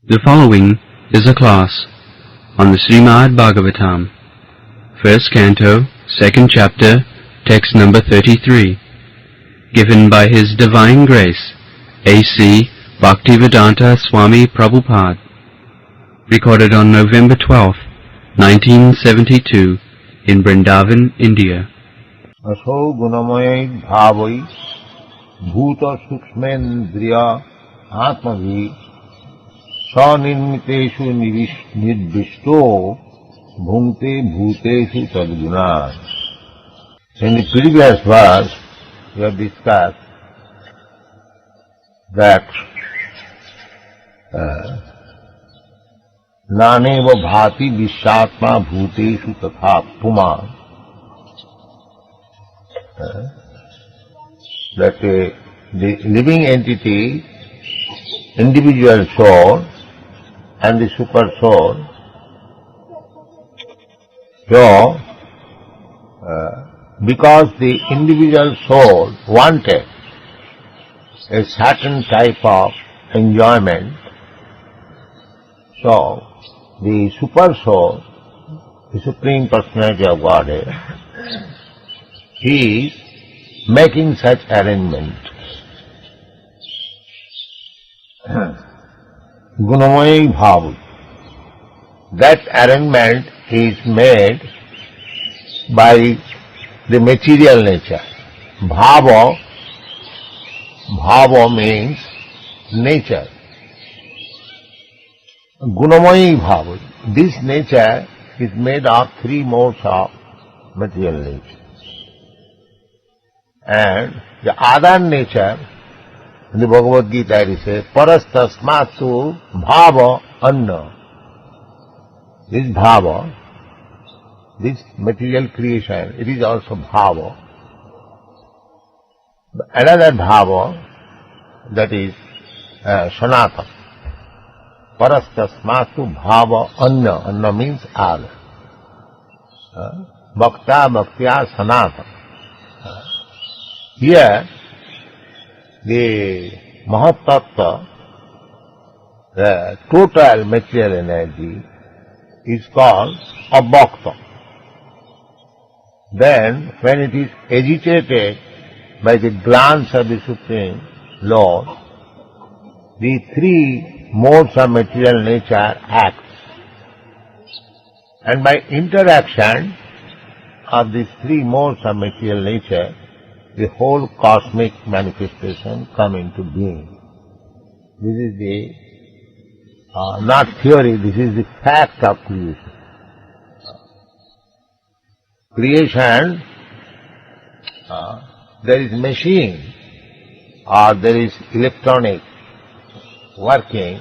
The following is a class on the Srimad Bhagavatam, first canto, second chapter, text number 33, given by His Divine Grace, A.C. Bhaktivedanta Swami Prabhupada, recorded on November 12, 1972, in Vrindaban, India. Aso gunamay bhavai bhuta sukshmendriya atmavi sanirmiteshu nidvishto bhungte bhuteshu tadguna. In the previous verse, we have discussed that naneva bhati vishatma bhuteshu tatha puma, that the living entity, individual soul and the Supersoul, so because the individual soul wanted a certain type of enjoyment, so the Supersoul, the Supreme Personality of Godhead, He is making such arrangement. Gunamay bhav. That arrangement is made by the material nature. Bhava means nature. Gunamay bhav. This nature is made of three modes of material nature. And the other nature, in the Bhagavad Gita it says, parastasmasu bhava anna. This bhava, this material creation, it is also bhava. Another bhava, that is sanatana. Parastasmasu bhava anna. Anna means other. Bhakta bhaktya sanatana. Here, the Mahatattva, the total material energy, is called abhakta. Then, when it is agitated by the glance of the Supreme Lord, the three modes of material nature act. And by interaction of these three modes of material nature, the whole cosmic manifestation come into being. This is the, not theory, this is the fact of creation. Creation, there is machine or there is electronic working,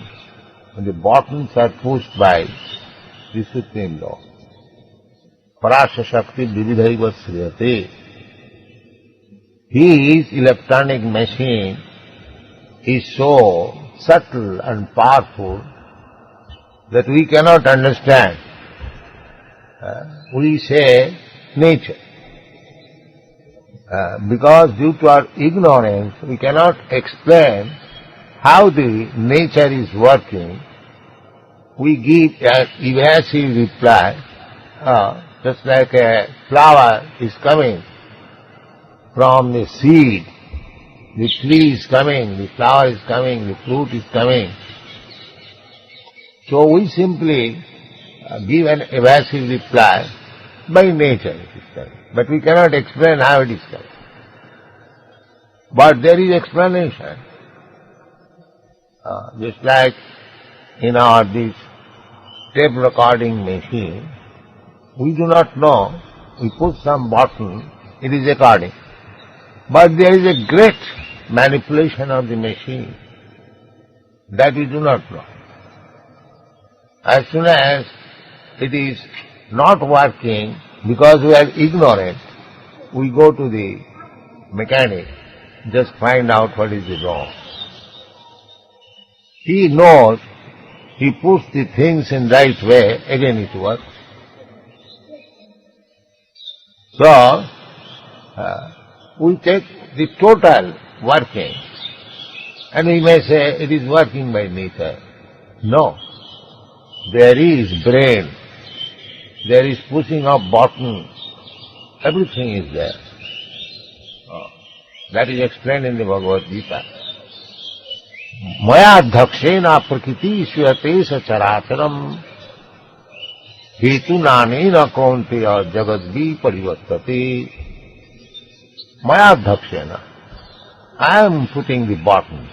and the buttons are pushed by the Supreme Lord. Parasya Shakti Vividhaiva Sriyate. His electronic machine is so subtle and powerful that we cannot understand. We say nature. Because due to our ignorance, we cannot explain how the nature is working. We give an evasive reply, just like a flower is coming from the seed, the tree is coming, the flower is coming, the fruit is coming. So we simply give an evasive reply, by nature it is coming. But we cannot explain how it is coming. But there is explanation. Just like in our this tape recording machine, we do not know, we put some button, it is recording. But there is a great manipulation of the machine that we do not know. As soon as it is not working, because we are ignorant, we go to the mechanic, just find out what is wrong. He knows, he puts the things in right way, again it works. So, we take the total working, and we may say it is working by nature. No. There is brain. There is pushing of button. Everything is there. That is explained in the Bhagavad Gita. Maya dhakshena prakriti swate sacharacharam hetu nanena kaunteya jagadvi parivartate. Maya dhakshena. I am putting the button.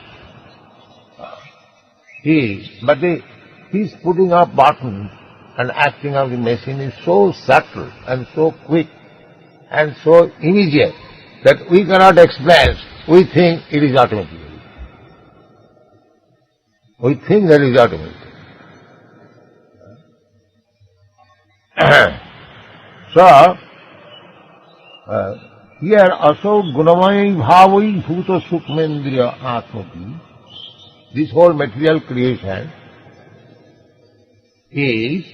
His putting up button and acting of the machine is so subtle and so quick and so immediate that we cannot explain. We think it is automatic. We think that it is automatic. So, here also gunamai bhavai bhuta sukmendriya atmati, this whole material creation is,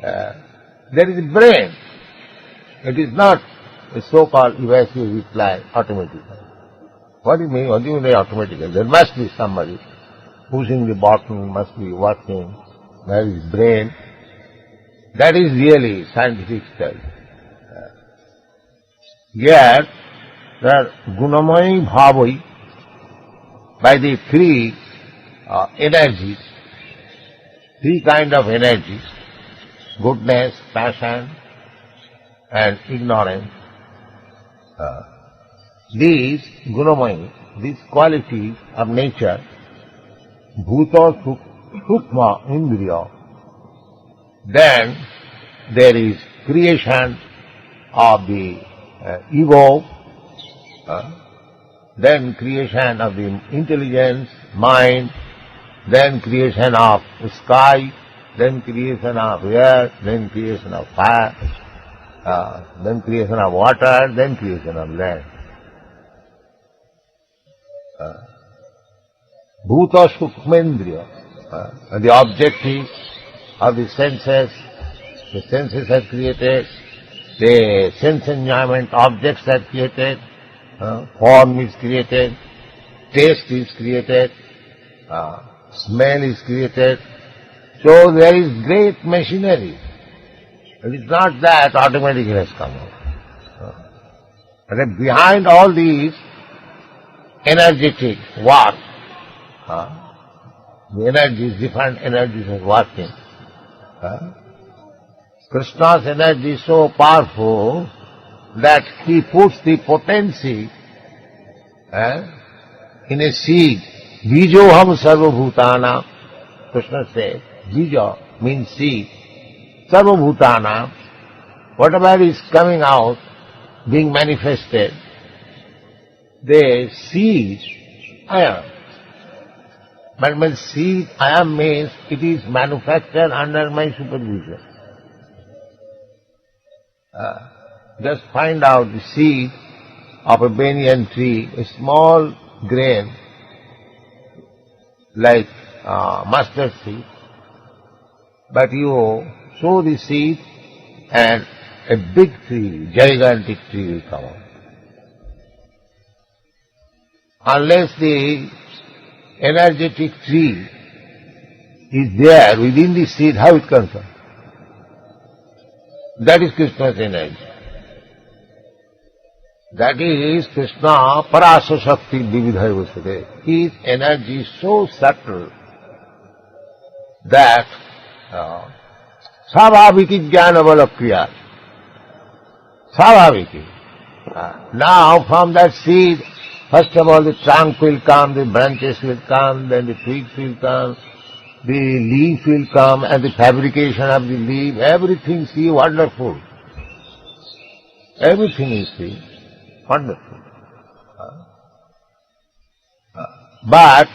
there is a brain. It is not a so-called evasive reply automatically. What do you mean? What do you mean automatically? There must be somebody pushing the button, must be working, there is brain. That is really scientific study. Yet, there gunamai bhavai, by the three energies, three kind of energies, goodness, passion, and ignorance. These gunamai, these qualities of nature, bhuta sukma indriya, then there is creation of the ego, then creation of the intelligence, mind, then creation of sky, then creation of air, then creation of fire, then creation of water, then creation of land. Bhuta sukmendriya, the objective of the senses are created, the sense enjoyment objects are created, form is created, taste is created, smell is created. So there is great machinery. It is not that automatically has come out. But behind all these energetic work, the energies, different energies are working. Krishna's energy is so powerful that he puts the potency in a seed. Bijoham sarvabhutana. Krishna says, bija means seed. Sarvabhutana, whatever is coming out, being manifested, the seed, I am. But when seed, I am means, it is manufactured under my supervision. Just find out the seed of a banyan tree, a small grain, like mustard seed, but you sow the seed and a big tree, gigantic tree will come out. Unless the energetic tree is there within the seed, how it comes out? That is Krishna's energy. That is Krishna Parasa Shakti Dividhaivasade. His energy is so subtle that Savabhiki Jnanavala Kriya. Savabhiki. Now from that seed, first of all the trunk will come, the branches will come, then the twigs will come, the leaf will come, and the fabrication of the leaf, everything see wonderful. Everything is see wonderful. But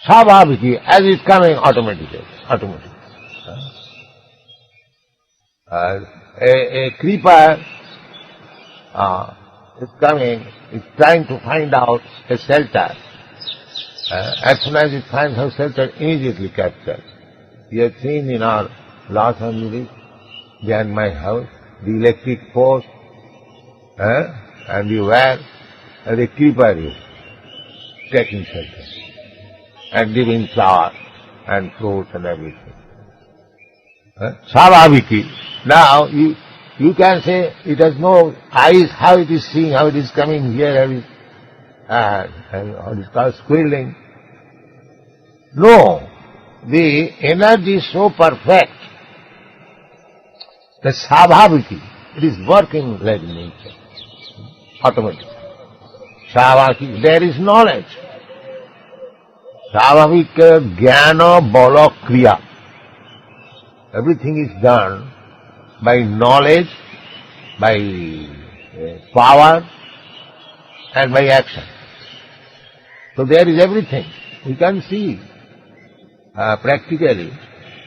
Savabhiki, as is coming automatically. A creeper is coming, is trying to find out a shelter. As soon as it finds a shelter, immediately captures. You have seen in our Los Angeles, behind my house, the electric post, and the wire, and the creeper is taking shelter. and giving flowers and fruits and everything. Savaviki. Now you can say it has no eyes, how it is seeing, how it is coming here, and how it is called squealing. No, the energy is so perfect, the Savaviki, it is working like nature, automatically. Savaviki, there is knowledge. Savavika Jnana Bala Kriya. Everything is done by knowledge, by power, and by action. So there is everything. We can see practically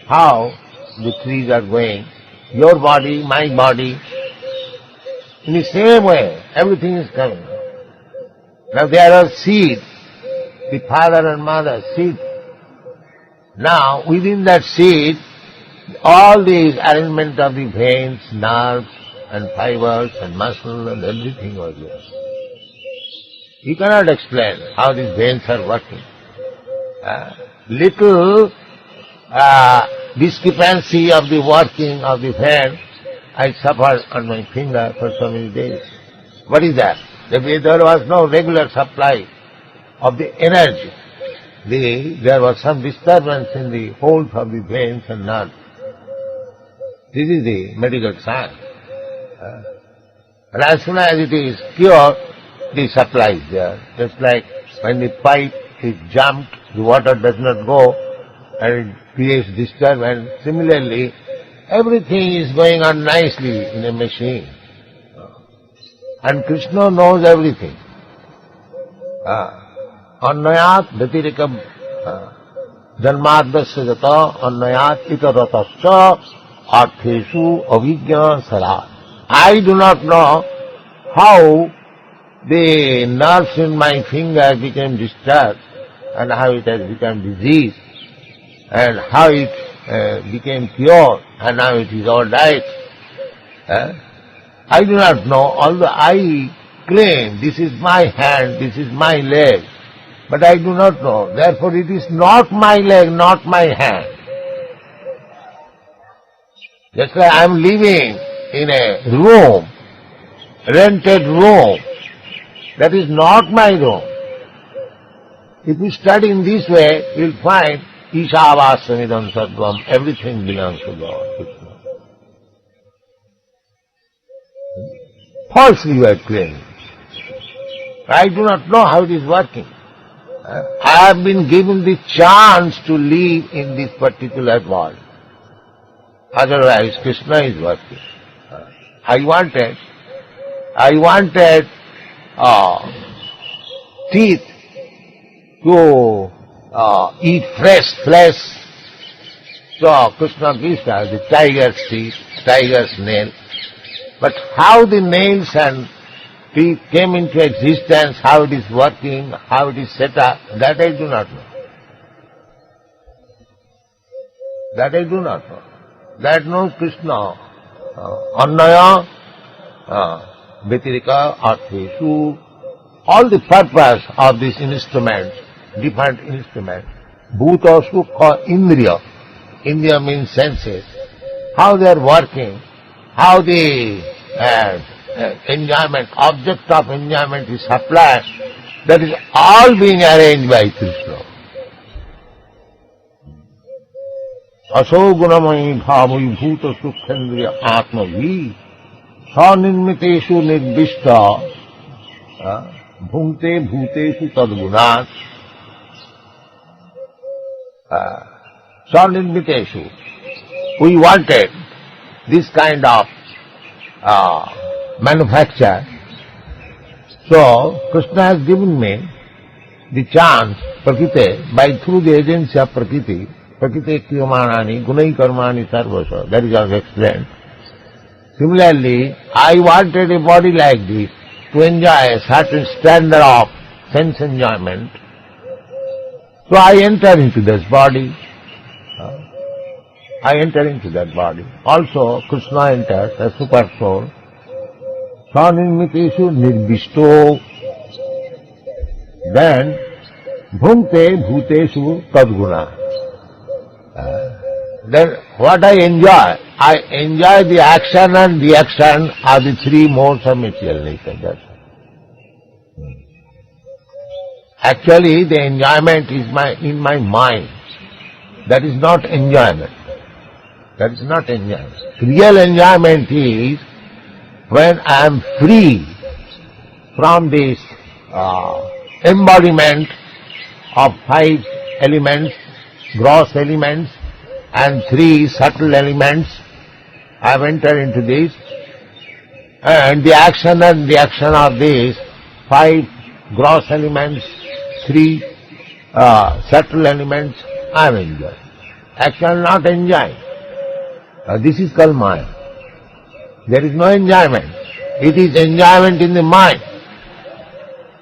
how the trees are going. Your body, my body, in the same way, everything is coming. Now there are seeds, the father and mother, seed. Now within that seed, all these arrangement of the veins, nerves, and fibers, and muscle, and everything was there. You cannot explain how these veins are working. Little discrepancy of the working of the vein I suffered on my finger for so many days. What is that? There was no regular supply of the energy. There was some disturbance in the holes of the veins and nerves. This is the medical science. And as soon as it is cured, the supply is there. Just like when the pipe is jammed, the water does not go and it creates disturbance. Similarly, everything is going on nicely in a machine. And Krishna knows everything. Annayat Bhatirikam Janmadasya Jata Annayat Itaratasya Artheshu Avijna Sarat. I do not know how the nerves in my finger became disturbed and how it has become diseased and how it became pure and now it is all right. I do not know, although I claim this is my hand, this is my leg, but I do not know. Therefore it is not my leg, not my hand. Just like I am living in a room, rented room, that is not my room. If you study in this way, you will find Ishavassamidam Sarvam, everything belongs to God. Falsely you are claiming. I do not know how it is working. I have been given the chance to live in this particular world. Otherwise, Krishna is working. I wanted teeth to eat fresh flesh. So Krishna gives us the tiger's teeth, tiger's nail. But how the nails and teeth came into existence, how it is working, how it is set up, that I do not know. That I do not know. That knows Krishna. Annaya, Bhatirika, Artheshu, all the purpose of this instrument, different instruments, Bhuta, Sukha, Indriya. Indriya means senses. How they are working, how the enjoyment, object of enjoyment is supplied, that is all being arranged by Krishna. Aso gunamayi bhavayi bhuta sukhendriya atmavi sanirmiteshu nirbishta bhunte bhuteshu tadgunat sanirmiteshu. We wanted this kind of manufacture. So Krishna has given me the chance, Prakriti, by through the agency of Prakriti, Prakriti Kriyamanani, Gunai Karmani Sarvasa, that is also explained. Similarly, I wanted a body like this to enjoy a certain standard of sense enjoyment. So I enter into this body. I enter into that body. Also, Krishna enters as Supersoul. Sanirmiteshu nirbishto. Then, bhunte bhuteshu tadguna. Then what I enjoy the action and reaction are the three modes of material nature. That's all. Actually, the enjoyment is in my mind. That is not enjoyment. That is not enjoyment. Real enjoyment is when I am free from this embodiment of 5 elements, gross elements, and 3 subtle elements. I have entered into this, and the action and reaction of these 5 gross elements, 3 subtle elements, I am enjoying. Actually not enjoying. This is called Maya. There is no enjoyment. It is enjoyment in the mind.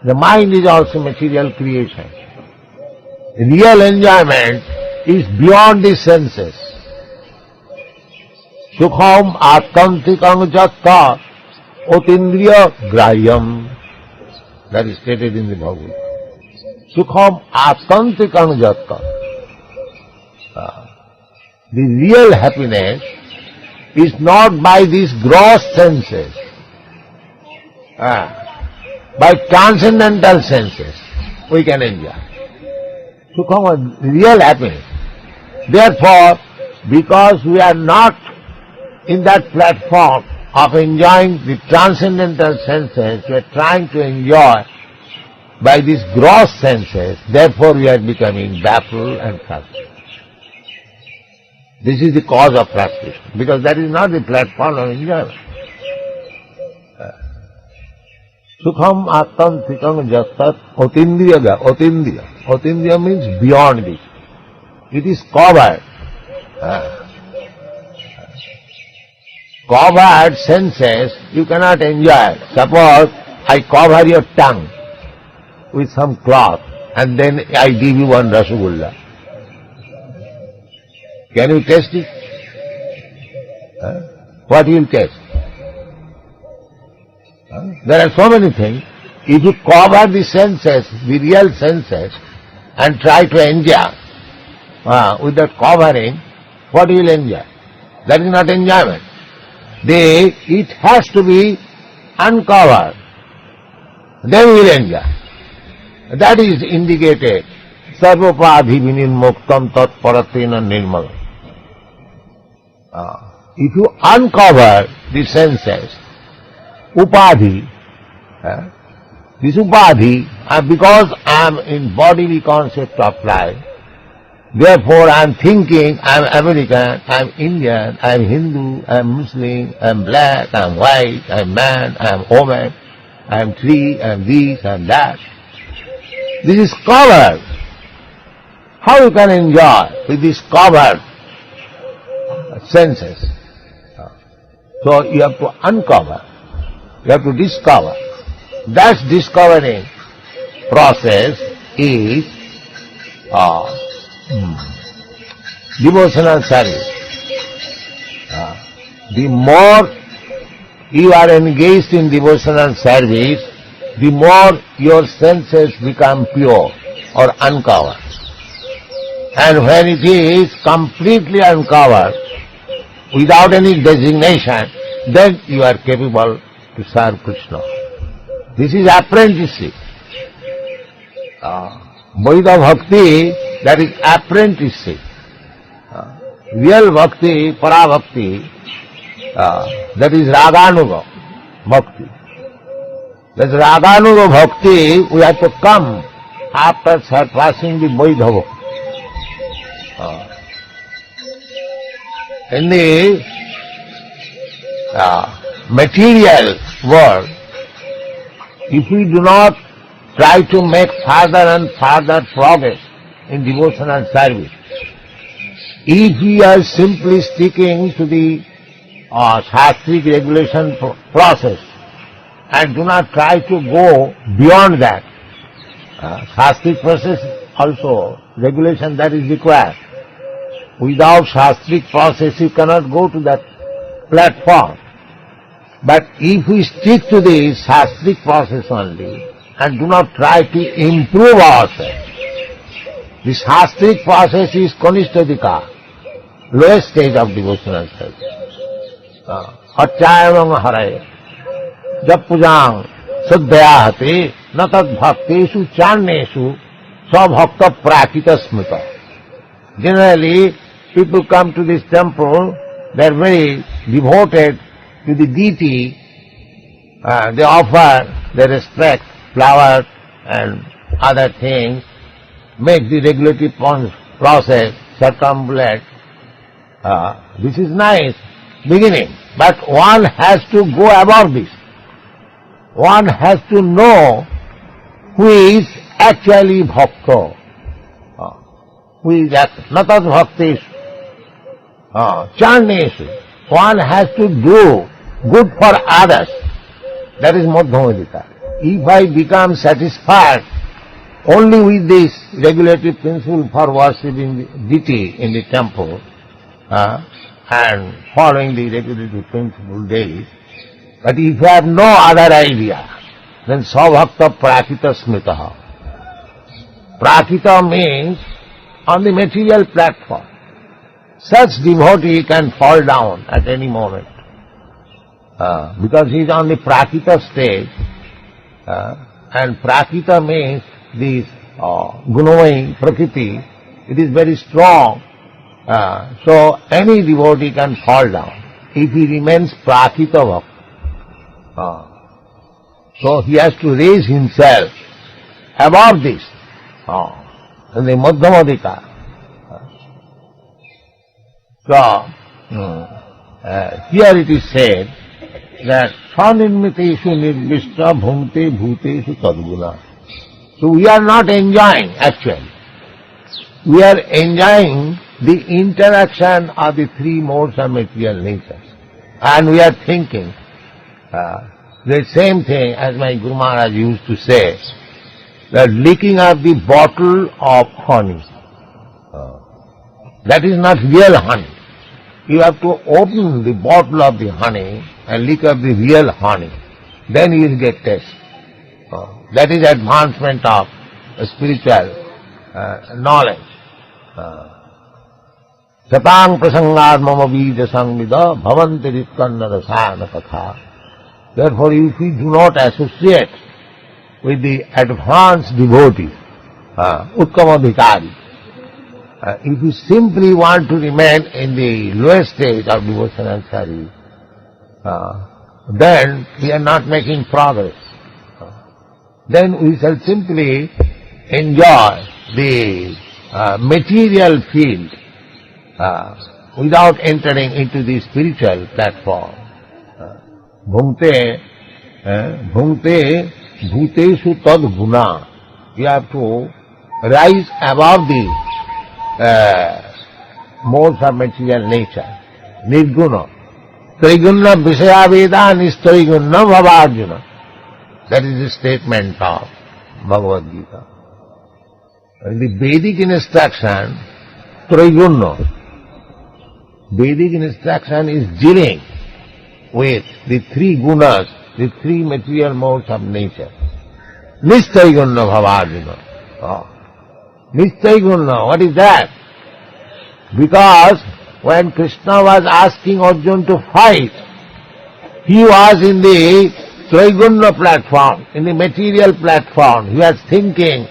The mind is also material creation. Real enjoyment is beyond the senses. Sukham atkantikam jatta otindriya grahyam. That is stated in the Bhagavad. Sukham atkantikam jatta. The real happiness is not by these gross senses, by transcendental senses we can enjoy. Sukham, real happiness. Therefore, because we are not in that platform of enjoying the transcendental senses, we are trying to enjoy by these gross senses, therefore we are becoming baffled and frustrated. This is the cause of frustration, because that is not the platform of enjoyment. Sukham attam sikam jastat otindriya. Otindriya means beyond this. It is covered. Covered senses you cannot enjoy. Suppose I cover your tongue with some cloth and then I give you one Rasagulla. Can you taste it? What you will taste? There are so many things. If you cover the senses, the real senses, and try to enjoy with that covering, what you will enjoy? That is not enjoyment. It has to be uncovered. Then we will enjoy. That is indicated. Sarvopadhi vinirmuktam tat paratena nirmalam. If you uncover the senses, upadhi, this upadhi, because I am in bodily concept of life, therefore I am thinking I am American, I am Indian, I am Hindu, I am Muslim, I am black, I am white, I am man, I am woman, I am tree, I am this, I am that. This is covered. How you can enjoy with this covered senses? So you have to uncover, you have to discover. That discovering process is devotional service. The more you are engaged in devotional service, the more your senses become pure or uncovered. And when it is completely uncovered, without any designation, then you are capable to serve Krishna. This is apprenticeship. Veda Bhakti, that is apprenticeship. Real Bhakti, Para Bhakti, that is Raganuga Bhakti. That Raganuga Bhakti, we have to come after surpassing the Veda Bhakti. In the material world, if we do not try to make further and further progress in devotional service, if we are simply sticking to the shastric regulation process and do not try to go beyond that, shastric process also, regulation that is required. Without shastric process you cannot go to that platform. But if we stick to the shastric process only and do not try to improve ourselves, The shastric process is Kanishtadika, lowest stage of devotional service. Achayamam haraye, jab pujang saddhya hate, na tad bhaktesu channeshu svabhakta prakita smita. Generally, people come to this temple, they are very devoted to the deity, they offer their respect, flowers and other things, make the regulatory process circumambulate. This is nice, beginning, but one has to go above this. One has to know who is actually bhakta, who is natad bhaktesh, channeshu. One has to do good for others. That is Madhyamadika. If I become satisfied only with this regulatory principle for worshipping the deity in the temple and following the regulatory principle daily, but if I have no other idea, then Svabhakta Prakita Smitaha. Prakita means on the material platform. Such devotee can fall down at any moment because he is on the Prakita stage, and Prakita means this gunavai Prakriti, it is very strong, so any devotee can fall down if he remains Prakita Bhakta. So he has to raise himself above this, in the Madhyamadika. So, here it is said that Swanirmiteshu nirvishta bhumte bhuteshu tadguna. So we are not enjoying actually. We are enjoying the interaction of the three modes of material nature. And we are thinking the same thing as my Guru Maharaj used to say, that licking of the bottle of honey. That is not real honey. You have to open the bottle of the honey and lick up the real honey. Then you will get taste. That is advancement of spiritual knowledge. Satang prasangad mama bija sangvida bhavanti ritkanna rasana katha. Therefore, if we do not associate with the advanced devotee, Utkamadhikari, if you simply want to remain in the lowest stage of devotional service, then we are not making progress. Then we shall simply enjoy the material field without entering into the spiritual platform. Bhumte bhuteshu tad guna. You have to rise above the modes of material nature. Nirguna. Triguna Vishaya Veda Nistriguna Bhavarjuna. That is the statement of Bhagavad Gita. In the Vedic instruction, Triguna. Vedic instruction is dealing with the three gunas, the three material modes of nature. Nistriguna Bhavarjuna. Nischayaguna, what is that? Because when Krishna was asking Arjuna to fight, he was in the Triguna platform, in the material platform. He was thinking,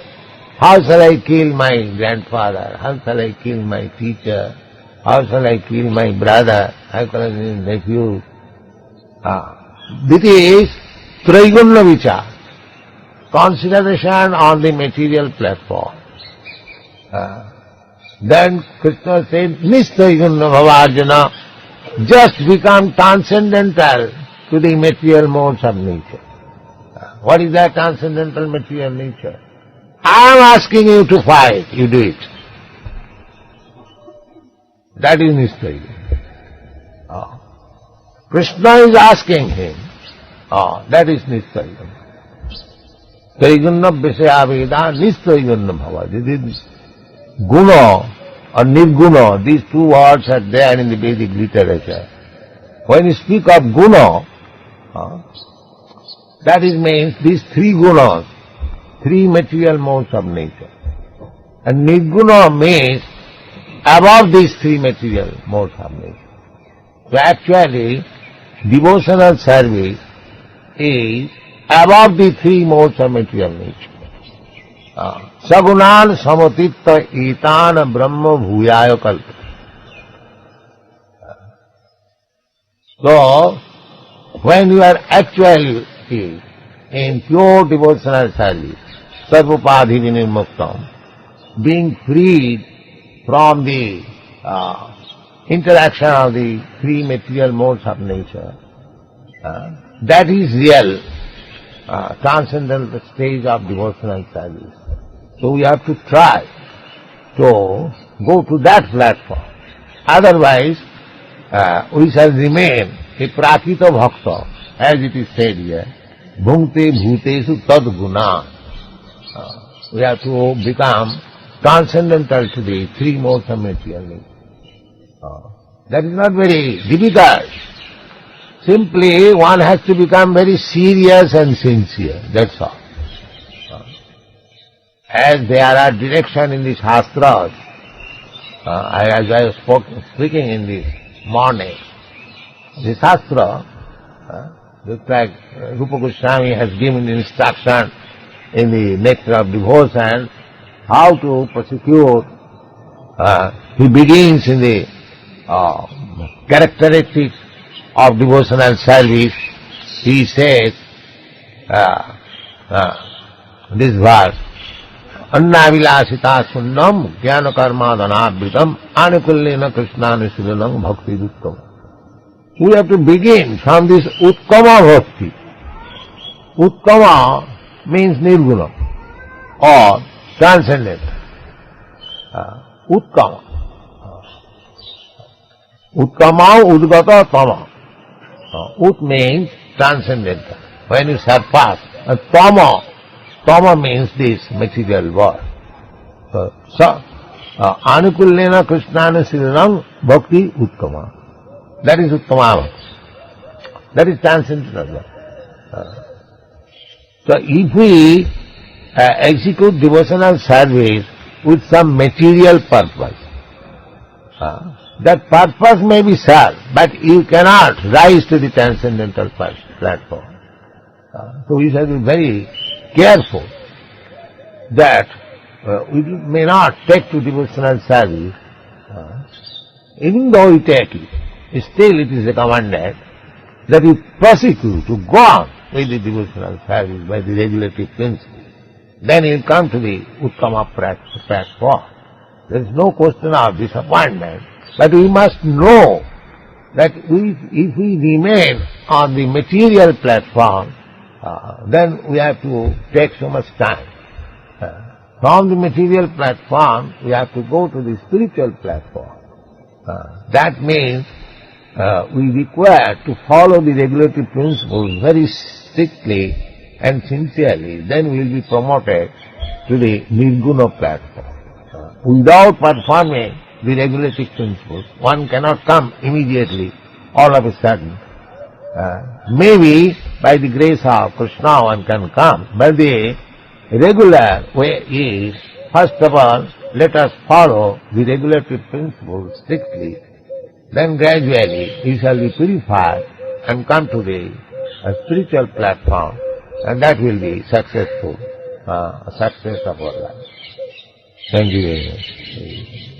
how shall I kill my grandfather? How shall I kill my teacher? How shall I kill my brother? How shall I kill my nephew? This is Triguna Vichar, consideration on the material platform. Then Krishna said, Nischayaguna Bhavarjuna, just become transcendental to the material modes of nature. What is that transcendental material nature? I am asking you to fight, you do it. That is Nischayaguna. Krishna is asking him, that is Nischayaguna. Triguna Vishaya Veda Nischayaguna Bhavarjuna. Guna or Nirguna, these two words are there in the Vedic literature. When you speak of guna, that is means these three gunas, three material modes of nature. And Nirguna means above these three material modes of nature. So actually, devotional service is above the three modes of material nature. Sagunan samatitta etan brahma bhuyaya kalpa. So, when you are actually in pure devotional service, sarvapadhi vinirmuktam, being freed from the interaction of the three material modes of nature, that is real transcendental stage of devotional service. So we have to try to go to that platform. Otherwise, we shall remain a prakita bhakta, as it is said here, bhungte bhutesu tad guna. We have to become transcendental to the three modes of material nature. That is not very difficult. Simply one has to become very serious and sincere, that's all. As there are direction in the Shastras, as I was speaking in this morning, the Shastra, just like Rupa Goswami has given instruction in the Nectar of Devotion, how to prosecute. He begins in the characteristics of devotional service. He says, this verse, Annavilasita sunnam jnana karma dhanabhitam anukullena krishnanushilanam bhakti dukkam. We have to begin from this utkama bhakti. Utkama means nirguna or transcendent. Utkama. Utkama udgata tama. Ut means transcendental. When you surpass, tama means this material world. So, anukullena krishnana siranam bhakti utkama. That is uttama. That is transcendental. So if we execute devotional service with some material purpose, that purpose may be served, but you cannot rise to the transcendental platform. So we shall be very careful that we may not take to devotional service, even though we take it, still it is recommended that we prosecute to go on with the devotional service by the regulative principle. Then you come to the Uttama platform. There is no question of disappointment, but we must know that if we remain on the material platform, then we have to take so much time. From the material platform, we have to go to the spiritual platform. That means we require to follow the regulative principles very strictly and sincerely. Then we will be promoted to the Nirguna platform. Without performing the regulative principles, one cannot come immediately, all of a sudden. Maybe by the grace of Krishna one can come, but the regular way is, first of all, let us follow the regulative principles strictly. Then gradually we shall be purified and come to the spiritual platform, and that will be successful, success of our life. Thank you very much.